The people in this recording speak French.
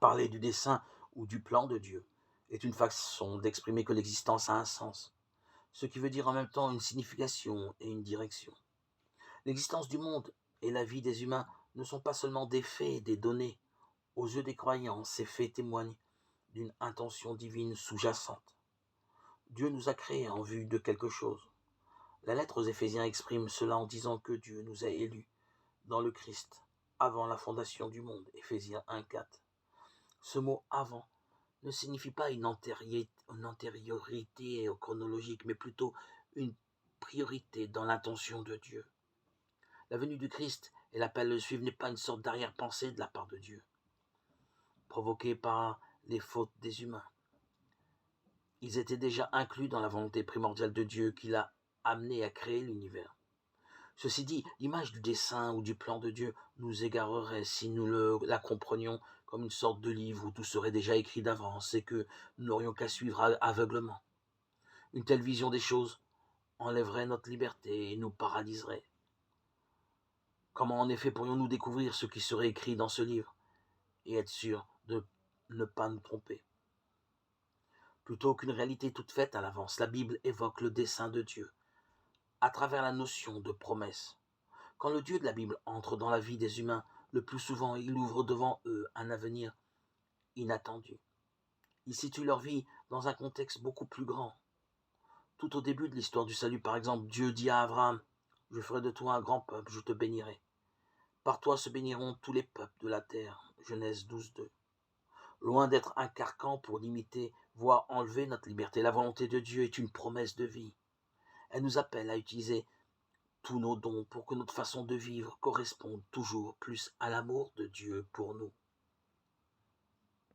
Parler du dessein ou du plan de Dieu est une façon d'exprimer que l'existence a un sens, ce qui veut dire en même temps une signification et une direction. L'existence du monde et la vie des humains ne sont pas seulement des faits et des données. Aux yeux des croyants, ces faits témoignent d'une intention divine sous-jacente. Dieu nous a créés en vue de quelque chose. La lettre aux Éphésiens exprime cela en disant que Dieu nous a élus dans le Christ avant la fondation du monde. Éphésiens 1,4. Ce mot avant ne signifie pas une antériorité chronologique, mais plutôt une priorité dans l'intention de Dieu. La venue du Christ et l'appel à le suivre n'est pas une sorte d'arrière-pensée de la part de Dieu, provoquée par les fautes des humains. Ils étaient déjà inclus dans la volonté primordiale de Dieu qui l'a amené à créer l'univers. Ceci dit, l'image du dessein ou du plan de Dieu nous égarerait si nous la comprenions comme une sorte de livre où tout serait déjà écrit d'avance et que nous n'aurions qu'à suivre aveuglement. Une telle vision des choses enlèverait notre liberté et nous paralyserait. Comment en effet pourrions-nous découvrir ce qui serait écrit dans ce livre et être sûrs de ne pas nous tromper? Plutôt qu'une réalité toute faite à l'avance, la Bible évoque le dessein de Dieu à travers la notion de promesse. Quand le Dieu de la Bible entre dans la vie des humains, le plus souvent il ouvre devant eux un avenir inattendu. Il situe leur vie dans un contexte beaucoup plus grand. Tout au début de l'histoire du salut, par exemple, Dieu dit à Abraham: « Je ferai de toi un grand peuple, je te bénirai. Par toi se béniront tous les peuples de la terre. » Genèse 12,2. Loin d'être un carcan pour limiter, voire enlever notre liberté, la volonté de Dieu est une promesse de vie. Elle nous appelle à utiliser tous nos dons pour que notre façon de vivre corresponde toujours plus à l'amour de Dieu pour nous.